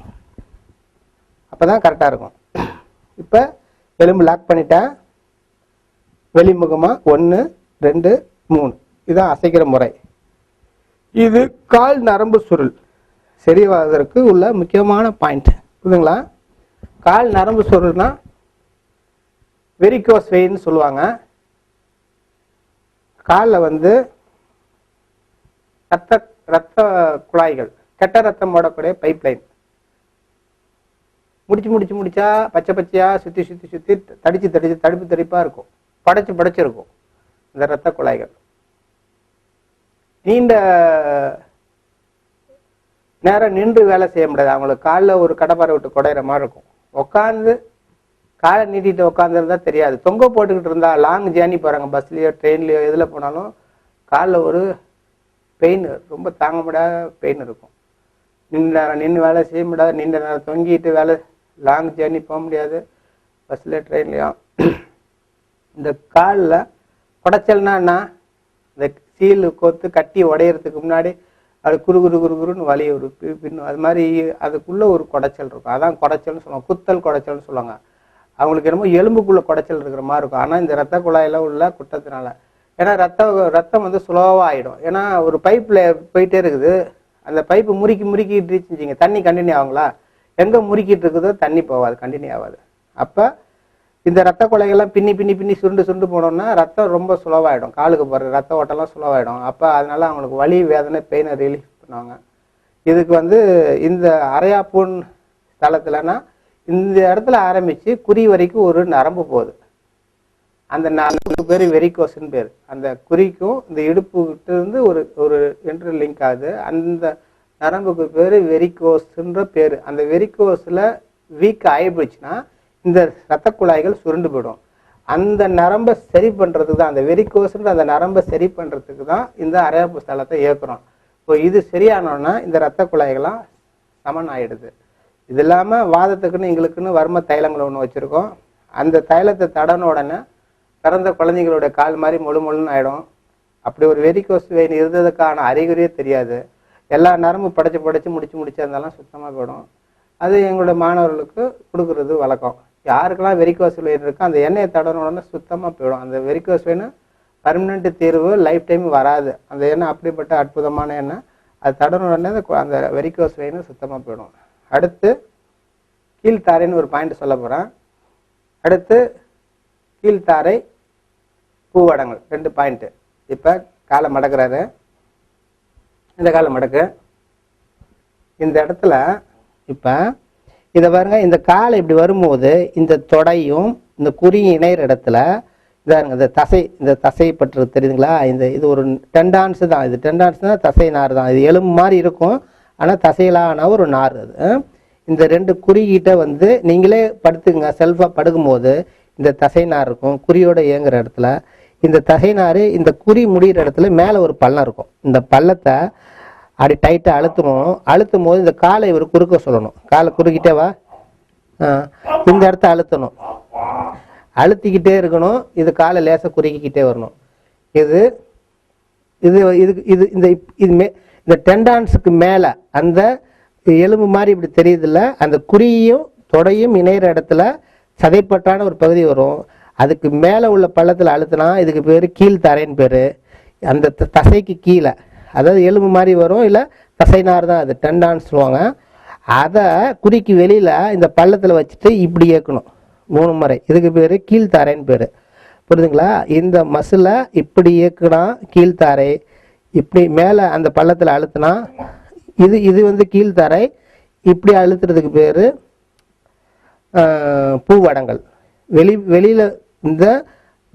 அப்போ தான் கரெக்டாக இருக்கும். இப்போ எலும்பு லாக் பண்ணிட்டேன். வெளிமுகமாக 1, 2, 3 இதான் அசைக்கிற முறை. இது கால் நரம்பு சுருள் சரிவாவதற்கு உள்ள முக்கியமான பாயிண்ட். புரியுதுங்களா? கால் நரம்பு சுருள்னா வெரிகோஸ் வெயின்னு சொல்லுவாங்க. காலில் வந்து ரத்த குழாய்கள், கெட்ட ரத்தம் ஓடக்கூடிய பைப் லைன் முடிச்சா பச்சையா சுற்றி தடிச்சு தடிப்பாக இருக்கும். படைச்சிருக்கும் இந்த ரத்த குழாய்கள். நீண்ட நேரம் நின்று வேலை செய்ய முடியாது. அவங்களுக்கு காலில் ஒரு கடப்பாரை விட்டு குடையிற மாதிரி இருக்கும். உட்காந்து காலை நீட்டிட்டு உட்காந்துருந்தா தெரியாது. தொங்க போட்டுக்கிட்டு இருந்தா லாங் ஜேர்னி போகிறாங்க, பஸ்லேயோ ட்ரெயின்லையோ எதில் போனாலும் காலில் ஒரு பெயின், ரொம்ப தாங்க முடியாத பெயின் இருக்கும். நின்று வேலை செய்ய முடியாது. நீண்ட நேரம் தொங்கிட்டு வேலை லாங் ஜேர்னி போக முடியாது பஸ்ல ட்ரெயின்லையும். இந்த காலில் குடைச்சல்னா என்ன, இந்த சீல் கோத்து கட்டி உடையிறதுக்கு முன்னாடி அது குறுன்னு வலி ஒரு பின்னும். அது மாதிரி அதுக்குள்ள ஒரு குடைச்சல் இருக்கும். அதான் குடைச்சல்னு சொல்லுவாங்க. குத்தல் குடைச்சல்னு சொல்லுவாங்க. அவங்களுக்கு என்னமோ எலும்புக்குள்ள குடைச்சல் இருக்கிற மாதிரி இருக்கும். ஆனால் இந்த ரத்த குழாயில உள்ள குட்டத்தினால, ஏன்னா ரத்தம் வந்து ஸ்லோவாக ஆகிடும். ஏன்னா ஒரு பைப்பில் போயிட்டே இருக்குது. அந்த பைப்பு முறுக்கிட்டு இருந்துச்சிங்க, தண்ணி கண்டினியூ ஆகுங்களா? எங்கே முறுக்கிட்டு இருக்குதோ தண்ணி போகாது, கண்டினியூ ஆகாது. அப்போ இந்த ரத்த குலைகள்லாம் பின்னி சுருண்டு போனோம்னா ரத்தம் ரொம்ப ஸ்லோவாகிடும். காலுக்கு போகிற ரத்த ஓட்டெல்லாம் ஸ்லோவாகிடும். அப்போ அதனால அவங்களுக்கு வலி, வேதனை, பெயினை ரிலீஃப் பண்ணுவாங்க. இதுக்கு வந்து இந்த அரையாப்புண் ஸ்தலத்துலனா இந்த இடத்துல ஆரம்பித்து குறி வரைக்கும் ஒரு நரம்பு போகுது. அந்த நரம்புக்கு பேர் வெரிகோஸ்ன்னு பேர். அந்த குறிக்கும் இந்த இடுப்புகிட்ட இருந்து ஒரு இன்டர் லிங்க் ஆகுது. அந்த நரம்புக்கு பேர் வெரிகோஸ்ன்ற பேர். அந்த வெரிகோஸில் வீக் ஆகிப்போச்சுன்னா இந்த ரத்த குழாய்கள் சுருண்டு போயிடும். அந்த நரம்பை சரி பண்ணுறதுக்கு தான், அந்த வெரிகோஸ்ன்ற அந்த நரம்பை சரி பண்ணுறதுக்கு தான் இந்த அரையாப்பு ஸ்தலத்தை இயக்குறோம். இப்போ இது சரியானோன்னா இந்த ரத்த குழாய்களாம் சமன் ஆகிடுது. இது இல்லாமல் வாதத்துக்குன்னு எங்களுக்குன்னு வர்ம தைலங்கள் ஒன்று வச்சுருக்கோம். அந்த தைலத்தை தடன உடனே பிறந்த குழந்தைங்களோட கால் மாதிரி முழுன்னு ஆகிடும். அப்படி ஒரு வெரிகோஸ் வெயின் இருந்ததுக்கான அறிகுறியே தெரியாது. எல்லா நரம்பு படைச்சு முடிச்சு இருந்தாலும் சுத்தமாக போயிடும். அது எங்களோட மாணவர்களுக்கு கொடுக்கறது வழக்கம். யாருக்கெல்லாம் வெரிகோஸ் வெயின் இருக்கோ அந்த எண்ணெயை தடவின உடனே சுத்தமாக போயிடும். அந்த வெரிகோஸ் வெயின் பர்மனெண்ட் தீர்வு, லைஃப் டைம் வராது. அந்த எண்ணெய் அப்படிப்பட்ட அற்புதமான எண்ணெய். அது தடவின உடனே அந்த வெரிகோஸ் வெயின் சுத்தமாக போயிடும். அடுத்து கீழ்த்தாரைன்னு ஒரு பாயிண்ட் சொல்ல போகிறேன். அடுத்து கீழ்த்தாரை பூவடங்கள் 2 பாயிண்ட்டு. இப்போ காலை மடக்கிறாரு. இந்த காலை மடக்கு இந்த இடத்துல இப்போ இதை பாருங்க. இந்த காலை இப்படி வரும்போது இந்த தொடையும் இந்த குறியும் இணையிற இடத்துல இதாருங்க இந்த தசை பற்று தெரியுதுங்களா? இது ஒரு டெண்டான்ஸ் தான். இது டெண்டான்ஸ் தான், தசை நார் தான். இது எலும்பு மாதிரி இருக்கும், ஆனால் தசையிலான ஒரு நார். அது இந்த 2 குறிகிட்ட நீங்களே படுத்துங்க. செல்ஃபாக படுக்கும்போது இந்த தசை நார் இருக்கும் குறியோட இயங்குற இடத்துல. இந்த தசை நார் இந்த குறி முடிகிற இடத்துல மேலே ஒரு பள்ளம் இருக்கும். இந்த பள்ளத்தை அப்படி டைட்டாக அழுத்தும் போது இந்த காலை இவர் குறுக்க சொல்லணும். காலை குறுக்கிட்டே வா, இந்த இடத்த அழுத்தணும், அழுத்திக்கிட்டே இருக்கணும். இது காலை லேசாக குறுக்கிக்கிட்டே வரணும். இது இது இதுக்கு இது இந்த இந்த டெண்டான்ஸுக்கு மேலே அந்த எலும்பு மாதிரி இப்படி தெரியுதுல்ல, அந்த குறியும் தொடையும் இணையிற இடத்துல சதைப்பட்டான ஒரு பகுதி வரும். அதுக்கு மேலே உள்ள பள்ளத்தில் அழுத்தினா இதுக்கு பேர் கீழ்த்தரைன்னு பேர். அந்த தசைக்கு கீழே, அதாவது எலும்பு மாதிரி வரும், இல்லை தசைனார் தான், அது டெண்டான்ஸ் சொல்லுவாங்க. அதை குறிக்கு வெளியில் இந்த பள்ளத்தில் வச்சுட்டு இப்படி இயக்கணும் 3 முறை. இதுக்கு பேர் கீழ்த்தாரைன்னு பேர். புரியுதுங்களா? இந்த மசிலை இப்படி இயக்குனா கீழ்த்தாரை, இப்படி மேலே அந்த பள்ளத்தில் அழுத்தினா இது கீழ்த்தாரை. இப்படி அழுத்துறதுக்கு பேர் பூவடங்கள். வெளியில் இந்த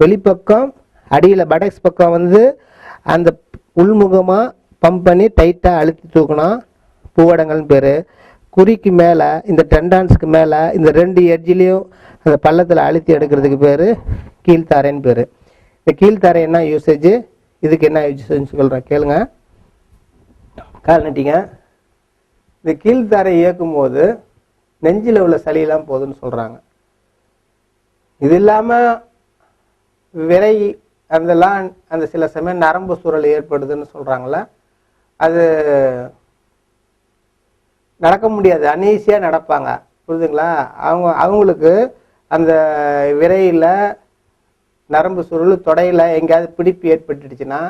வெளிப்பக்கம் அடியில் படக்ஸ் பக்கம் அந்த உள்முகமாக பம்ப் பண்ணி டைட்டாக அழுத்தி தூக்கினா பூவடங்கள்னு பேர். குறிக்கு மேலே இந்த டெண்டான்ஸுக்கு மேலே இந்த 2 எட்ஜிலையும் அந்த பள்ளத்தில் அழுத்தி எடுக்கிறதுக்கு பேர் கீழ்த்தாரைன்னு பேர். இந்த கீழ்த்தாரை என்ன யூசேஜ், இதுக்கு என்ன யூசேஜ் சொல்கிறேன் கேளுங்க. கால் நட்டிங்க. இந்த கீழ்த்தாரை இயக்கும் போது நெஞ்சில் உள்ள சளியெல்லாம் போகுதுன்னு சொல்கிறாங்க. இது இல்லாமல் விரை அந்த சில சமயம் நரம்பு சூழல் ஏற்படுதுன்னு சொல்கிறாங்கள, அது நடக்க முடியாது, அன்ஈஸியாக நடப்பாங்க. புரியுதுங்களா? அவங்களுக்கு அந்த விரையில் நரம்பு சுருள் தொடையில் எங்கேயாவது பிடிப்பு ஏற்பட்டுடுச்சுன்னா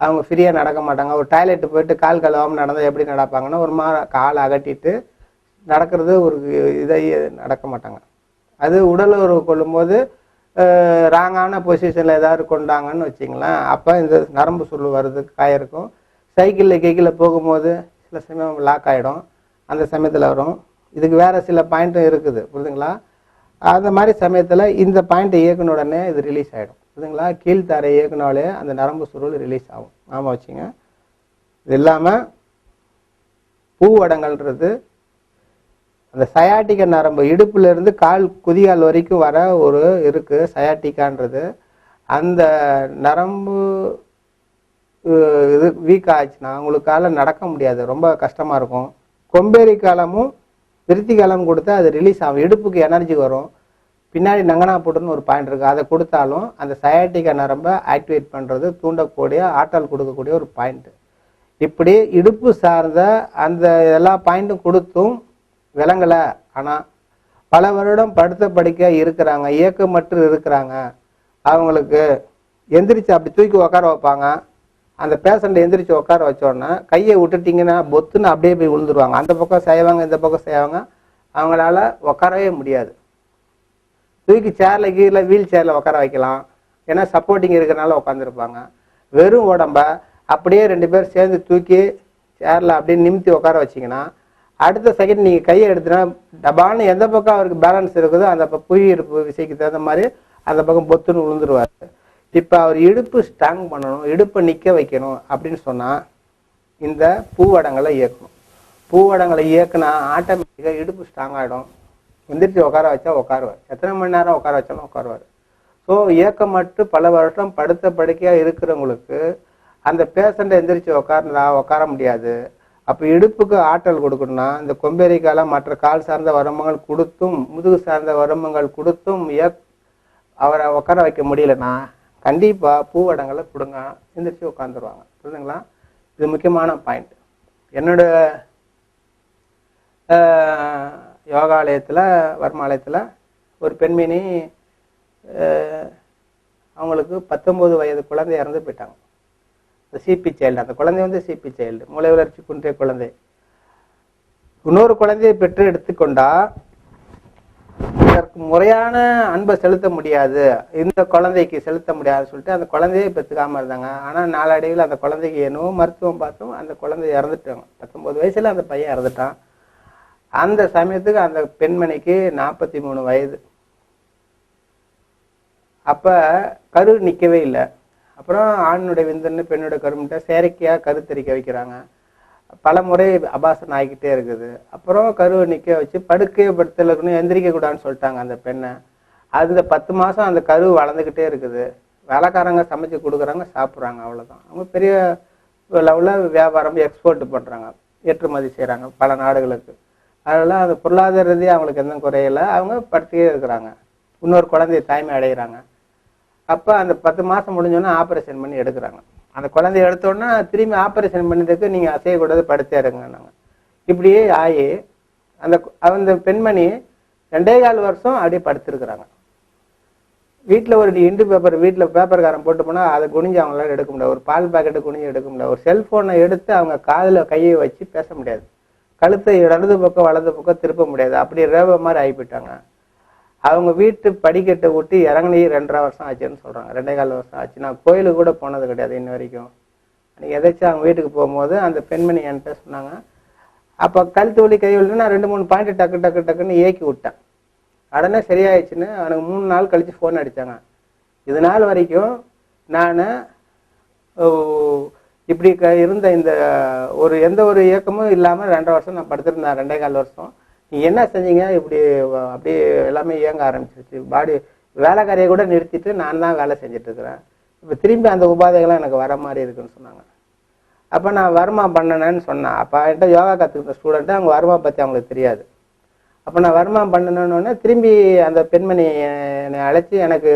அவங்க ஃப்ரீயாக நடக்க மாட்டாங்க. ஒரு டாய்லெட்டு போயிட்டு கால் கழுவாமல் நடந்தால் எப்படி நடப்பாங்கன்னா ஒரு மாதிரி காலை அகட்டிட்டு நடக்கிறது, ஒரு இதை நடக்க மாட்டாங்க. அது உடல் உறவு கொள்ளும்போது ராங்கான பொசிஷனில் ஏதாவது கொண்டாங்கன்னு வச்சிங்களேன், அப்போ இந்த நரம்பு சுருள் வர்றதுக்கு காயிருக்கும். சைக்கிளில் கேக்கில் போகும்போது சில சமயம் லாக் ஆகிடும், அந்த சமயத்தில் வரும். இதுக்கு வேறு சில பாயிண்ட்டும் இருக்குது. புரியுதுங்களா? அந்த மாதிரி சமயத்தில் இந்த பாயிண்ட்டை இயக்குன உடனே இது ரிலீஸ் ஆகிடும். புரியுதுங்களா? கீழ்த்தாரை இயக்குனாலே அந்த நரம்பு சுருள் ரிலீஸ் ஆகும். ஆமாம் வச்சுங்க. இது இல்லாமல் பூவடங்கள்ன்றது அந்த சயாட்டிக்க நரம்பு இடுப்புலேருந்து கால் குதிகால் வரைக்கும் வர ஒரு இருக்குது சயாட்டிக்கான்றது. அந்த நரம்பு இது வீக் ஆச்சுன்னா உங்களுக்கால நடக்க முடியாது, ரொம்ப கஷ்டமாக இருக்கும். கொம்பேரி காலமும் விருத்தி காலம் கொடுத்தா அது ரிலீஸ் ஆகும், இடுப்புக்கு எனர்ஜி வரும். பின்னாடி நங்கனா போட்டுன்னு ஒரு பாயிண்ட் இருக்குது, அதை கொடுத்தாலும் அந்த சயாட்டிக்க நரம்பை ஆக்டிவேட் பண்ணுறது, தூண்டக்கூடிய ஆற்றல் கொடுக்கக்கூடிய ஒரு பாயிண்ட்டு. இப்படி இடுப்பு சார்ந்த அந்த எல்லா பாயிண்ட்டும் கொடுத்தும் விளங்கலை. ஆனால் பல வருடம் படுத்த படுக்க இருக்கிறாங்க, இயக்கமற்று இருக்கிறாங்க. அவங்களுக்கு எந்திரிச்சு அப்படி தூக்கி உட்கார வைப்பாங்க. அந்த பேஷண்ட்டை எந்திரிச்சு உட்கார வச்சோடனே கையை விட்டுட்டிங்கன்னா பொத்துன்னு அப்படியே போய் விழுந்துருவாங்க. அந்த பக்கம் செய்வாங்க, இந்த பக்கம் செய்வாங்க, அவங்களால உட்காரவே முடியாது. தூக்கி சேரில் கீழே வீல் சேரில் உட்கார வைக்கலாம், ஏன்னா சப்போர்ட்டிங் இருக்கிறனால உட்காந்துருப்பாங்க. வெறும் உடம்ப அப்படியே 2 பேர் சேர்ந்து தூக்கி சேரில் அப்படியே நிமித்தி உட்கார வச்சிங்கன்னா அடுத்த செகண்ட் நீங்கள் கையை எடுத்துனா டபான்னு எந்த பக்கம் அவருக்கு பேலன்ஸ் இருக்குதோ அந்த புவியீர்ப்பு விசைக்கு தகுந்த மாதிரி அந்த பக்கம் பொத்துன்னு விழுந்துருவார். இப்போ அவர் இடுப்பு ஸ்ட்ராங் பண்ணணும், இடுப்பை நிற்க வைக்கணும் அப்படின்னு சொன்னால் இந்த பூவடங்களை இயக்கணும். பூவடங்களை இயக்குனா ஆட்டோமேட்டிக்காக இடுப்பு ஸ்ட்ராங் ஆகிடும். எந்திரிச்சு உட்கார வச்சா உட்காருவார், எத்தனை மணி நேரம் உட்கார வச்சாலும் உட்காருவார். ஸோ இயக்கமற்று பல வருஷம் படுத்த படுக்கையாக இருக்கிறவங்களுக்கு அந்த பேஷண்ட்டை எந்திரிச்சு உட்கார முடியாது. அப்போ இடுப்புக்கு ஆற்றல் கொடுக்கணும்னா இந்த கொம்பேரி காலம் மற்ற கால் சார்ந்த வருமங்கள் கொடுத்தும் முதுகு சார்ந்த வருமங்கள் கொடுத்தும் அவரை உட்கார வைக்க முடியலன்னா கண்டிப்பாக பூவடங்களை கொடுங்க, எந்திரிச்சு உட்காந்துருவாங்க. புரியுதுங்களா? இது முக்கியமான பாயிண்ட். என்னோட யோகாலயத்தில் வர்மாலயத்தில் ஒரு பெண்மணி அவங்களுக்கு 19 வயது குழந்தை இறந்து போயிட்டாங்க. இந்த சிபி சைல்டு, அந்த குழந்தை வந்து சிபி சைல்டு, மூளை வளர்ச்சி குன்றிய குழந்தை. இன்னொரு குழந்தையை பெற்று எடுத்துக்கொண்டா இதற்கு முறையான அன்பை செலுத்த முடியாது, இந்த குழந்தைக்கு செலுத்த முடியாதுன்னு சொல்லிட்டு அந்த குழந்தையை பெற்றுக்காம இருந்தாங்க. ஆனால் நாளடைவில் அந்த குழந்தைக்கு என்னவோ மருத்துவம் பார்த்தோம், அந்த குழந்தை இறந்துட்டாங்க. 19 வயசுல அந்த பையன் இறந்துட்டான். அந்த சமயத்துக்கு அந்த பெண்மணிக்கு 43 வயது. அப்ப கரு நிற்கவே இல்லை. அப்புறம் ஆணுடைய விந்தன்னு பெண்ணுடைய கருமுட்டை செயற்கையாக கருத்தரிக்க வைக்கிறாங்க. பல முறை அபாசனம் ஆகிக்கிட்டே இருக்குது. அப்புறம் கருவை நிற்க வச்சு படுக்கையை படுத்தல இருக்கணும், எந்திரிக்க கூடாதுன்னு சொல்லிட்டாங்க அந்த பெண்ணை. அந்த 10 மாதம் அந்த கரு வளர்ந்துக்கிட்டே இருக்குது. வேலைக்காரங்க சமைச்சு கொடுக்குறாங்க, சாப்பிட்றாங்க, அவ்வளோதான். அவங்க பெரிய லெவலில் வியாபாரம் எக்ஸ்போர்ட் பண்ணுறாங்க, ஏற்றுமதி செய்கிறாங்க பல நாடுகளுக்கு. அதெல்லாம் அந்த பொருளாதார ரீதியாக அவங்களுக்கு எந்த குறையில, அவங்க படுத்தியே இருக்கிறாங்க. இன்னொரு குழந்தைய தாய்மை அடைகிறாங்க. அப்போ அந்த 10 மாதம் முடிஞ்சோன்னா ஆப்ரேஷன் பண்ணி எடுக்கிறாங்க. அந்த குழந்தைய எடுத்தோன்னா திரும்பி ஆப்ரேஷன் பண்ணதுக்கு நீங்கள் அசையக்கூடாது, படுத்தே இருங்க நாங்கள். இப்படியே ஆகி அந்த பெண்மணி 2.25 வருஷம் அப்படியே படுத்துருக்குறாங்க. வீட்டில் ஒரு இண்டு பேப்பர் வீட்டில் பேப்பர்காரன் போட்டு போனால் அதை குனிஞ்சு அவங்களால எடுக்க முடியாது. ஒரு பால் பாக்கெட்டு குனிஞ்சு எடுக்க முடியாது. ஒரு செல்ஃபோனை எடுத்து அவங்க காதில் கையை வச்சு பேச முடியாது. கழுத்தை இடது பக்கம் வலது பக்கம் திருப்ப முடியாது. அப்படி ரேவ மாதிரி ஆகிப்பிட்டாங்க. அவங்க வீட்டு படிக்கட்டை விட்டு இறங்கினே 2.5 வருஷம் ஆச்சுன்னு சொல்கிறாங்க. 2.25 வருஷம் ஆச்சு. நான் கோயிலுக்கு கூட போனது கிடையாது இன்ன வரைக்கும். அன்றைக்கி எதாச்சும் அவங்க வீட்டுக்கு போகும்போது அந்த பெண்மணி என்கிட்ட சொன்னாங்க. அப்போ கழுத்து வலி கை வலின்னு நான் 2-3 பாயிண்ட் டக்குன்னு ஏக்கி விட்டேன். உடனே சரியாயிடுச்சுன்னு அவனுக்கு 3 நாள் கழித்து ஃபோன் அடித்தாங்க. இது நாள் வரைக்கும் நான் இப்படி இருந்த இந்த எந்த ஒரு இயக்கமும் இல்லாமல் 2.5 வருஷம் நான் படுத்திருந்தேன். 2.25 வருஷம் நீ என்ன செஞ்சீங்க? இப்படி அப்படியே எல்லாமே இயங்க ஆரம்பிச்சிருச்சு. பாடி வேலைக்காரியை கூட நிறுத்திட்டு நான் தான் வேலை செஞ்சுட்டு இருக்கிறேன். இப்போ திரும்பி அந்த உபாதைகள்லாம் எனக்கு வர மாதிரி இருக்குன்னு சொன்னாங்க. அப்போ நான் வர்மா பண்ணினேன்னு சொன்னேன். அப்போ என்கிட்ட யோகா கற்றுக்கிட்ட ஸ்டூடெண்ட்டு அவங்க வர்மா பற்றி அவங்களுக்கு தெரியாது. அப்போ நான் வர்மா பண்ணினோன்னே திரும்பி அந்த பெண்மணி என்னை அழைச்சி எனக்கு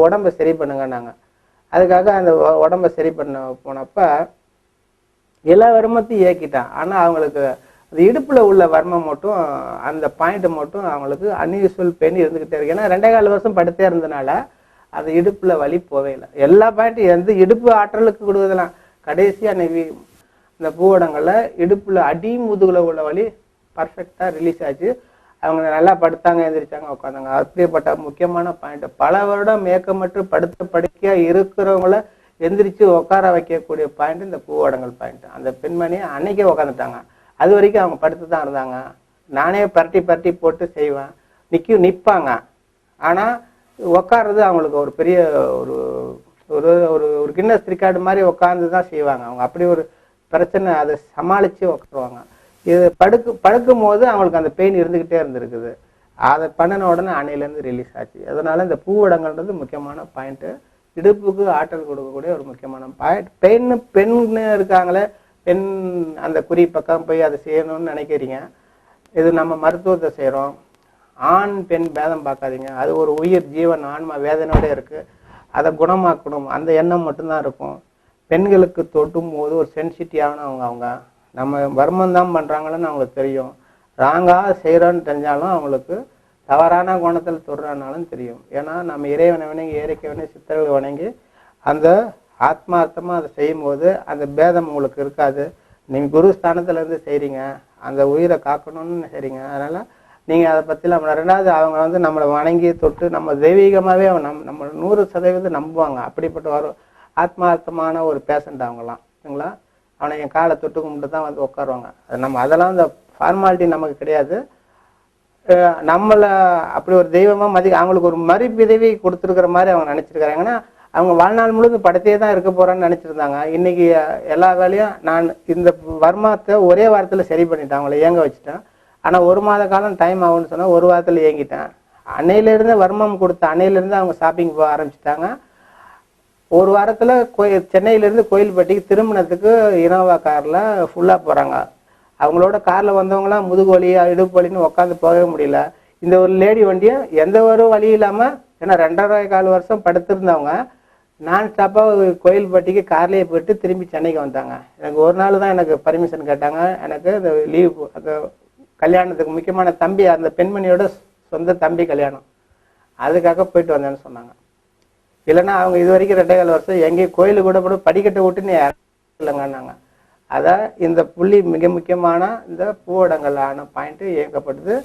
உடம்பை சரி பண்ணுங்கன்னாங்க. அதுக்காக அந்த உடம்பை சரி பண்ண போனப்போ எல்லா வர்மத்தையும் இயக்கிட்டான். ஆனால் அவங்களுக்கு அது இடுப்பில் உள்ள வர்மம் மட்டும், அந்த பாயிண்ட் மட்டும் அவங்களுக்கு அன்யூஸ்வல் பெயின் இருந்துக்கிட்டே இருக்கு. ஏன்னா 2.25 வருஷம் படுத்தே இருந்தனால அது இடுப்பில் வலி போவே இல்லை. எல்லா பாயிண்ட்டும் எந்த இடுப்பு ஆற்றலுக்கு கொடுக்குறதுலாம் கடைசியாக இந்த பூவடங்களில் இடுப்பில் அடி முதுகில் உள்ள வலி பர்ஃபெக்டாக ரிலீஸ் ஆச்சு. அவங்க நல்லா படுத்தாங்க, எழுந்திரிச்சாங்க, உட்காந்தாங்க. அப்படிப்பட்ட முக்கியமான பாயிண்ட். பல வருடம் மேக்கமற்று படுத்த படுக்கையாக இருக்கிறவங்கள எந்திரிச்சு உட்கார வைக்கக்கூடிய பாயிண்ட் இந்த பூவடங்கள் பாயிண்ட். அந்த பெண்மணி அன்னைக்கே உட்காந்துட்டாங்க. அது வரைக்கும் அவங்க படுத்து தான் இருந்தாங்க. நானே பரட்டி போட்டு செய்வேன். நிற்பாங்க. ஆனால் உட்கார்றது அவங்களுக்கு ஒரு பெரிய ஒரு ஒரு ஒரு கின்னஸ் ரெக்கார்டு மாதிரி உட்காந்து தான் செய்வாங்க. அவங்க அப்படி ஒரு பிரச்சனை அதை சமாளித்து உட்காருவாங்க. இது படுக்கும் போது அவங்களுக்கு அந்த பெயின் இருந்துக்கிட்டே இருந்திருக்குது. அதை பண்ணின உடனே அன்னையிலேருந்து ரிலீஸ் ஆச்சு. அதனால இந்த பூவடங்கள்ன்றது முக்கியமான பாயிண்ட்டு. இடுப்புக்கு ஆற்றல் கொடுக்கக்கூடிய ஒரு முக்கியமான பாயிண்ட். பெண்ணு இருக்காங்களே, பெண் அந்த குறி பக்கம் போய் அதை செய்யணும்னு நினைக்கிறீங்க. இது நம்ம மருத்துவத்தை செய்கிறோம். ஆண் பெண் பேதம் பார்க்காதீங்க. அது ஒரு உயிர் ஜீவன், ஆன்மா வேதனையோட இருக்குது. அதை குணமாக்கணும் அந்த எண்ணம் மட்டும்தான் இருக்கும். பெண்களுக்கு தொட்டும் போது ஒரு சென்சிட்டிவான அவங்க நம்ம வர்மம் தான் பண்ணுறாங்களன்னு அவங்களுக்கு தெரியும். ராங்காக செய்கிறோன்னு தெரிஞ்சாலும் அவங்களுக்கு தவறான குணத்தில் தொடுறானாலும் தெரியும். ஏன்னா நம்ம இறைவனை வணங்கி இயற்கை சித்தர்கள் வணங்கி அந்த ஆத்மார்த்தமாக அதை செய்யும்போது அந்த பேதம் உங்களுக்கு இருக்காது. நீங்கள் குரு ஸ்தானத்துலேருந்து செய்கிறீங்க, அந்த உயிரை காக்கணும்னு செய்கிறீங்க. அதனால் நீங்கள் அதை பற்றிலாம் 2வது அவங்க நம்மளை வணங்கி தொட்டு நம்ம தெய்வீகமாகவே நம்ம 100% நம்புவாங்க. அப்படிப்பட்ட ஒரு ஆத்மார்த்தமான ஒரு பேஷண்ட் அவங்களாம் சரிங்களா. அவனை என் காலை தொட்டு கும்பிட்டு தான் உட்காருவாங்க. அது அதெல்லாம் இந்த ஃபார்மாலிட்டி நமக்கு கிடையாது. நம்மளை அப்படி ஒரு தெய்வமாக அவங்களுக்கு ஒரு மறுபிதவி கொடுத்துருக்கிற மாதிரி அவங்க நினச்சிருக்கிறாங்க. ஏன்னா அவங்க வாழ்நாள் முழுவதும் படத்தையே தான் இருக்க போகிறான்னு நினச்சிருந்தாங்க. இன்றைக்கி எல்லா வேலையும் நான் இந்த வர்மத்தை ஒரே வாரத்தில் சரி பண்ணிட்டேன், அவங்கள இயங்க வச்சுட்டேன். ஆனால் 1 மாத காலம் டைம் ஆகும்னு சொன்னால் 1 வாரத்தில் இயங்கிட்டேன். அன்னையிலேருந்து வர்மம் கொடுத்த அன்னையிலேருந்து அவங்க ஷாப்பிங் போக ஆரம்பிச்சிட்டாங்க. 1 வாரத்தில் சென்னையிலேருந்து கோயில்பட்டிக்கு திருமணத்துக்கு இனோவா காரில் ஃபுல்லாக போகிறாங்க. அவங்களோட காரில் வந்தவங்களாம் முதுகு வலி இடுப்பு வலின்னு உட்காந்து போகவே முடியல. இந்த ஒரு லேடி வண்டியை எந்த ஒரு வழி இல்லாமல், ஏன்னா 2.25 வருஷம் படுத்திருந்தவங்க நான் ஸ்டாப்பாக கோயில்பட்டிக்கு கார்லேயே போயிட்டு திரும்பி சென்னைக்கு வந்தாங்க. எனக்கு ஒரு நாள் தான் எனக்கு பர்மிஷன் கேட்டாங்க. எனக்கு இந்த லீவ் அந்த கல்யாணத்துக்கு முக்கியமான தம்பி, அந்த பெண்மணியோட சொந்த தம்பி கல்யாணம், அதுக்காக போயிட்டு வந்தேன்னு சொன்னாங்க. இல்லைன்னா அவங்க இது வரைக்கும் 2.25 வருஷம் எங்கேயும் கோயிலுக்கு கூட படிக்கட்டை விட்டுன்னு இல்லைங்கன்னாங்க. அதான் இந்த புள்ளி மிக முக்கியமான இந்த பூவடங்களான பாயிண்ட் இயக்கப்படுது.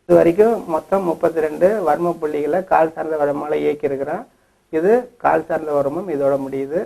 இது வரைக்கும் மொத்தம் 32 வர்ம புள்ளிகளை கால் சார்ந்த வர்மங்களை இயக்கி இருக்கிறோம். இது கால் சார்ந்த வர்மம் இதோட முடியுது.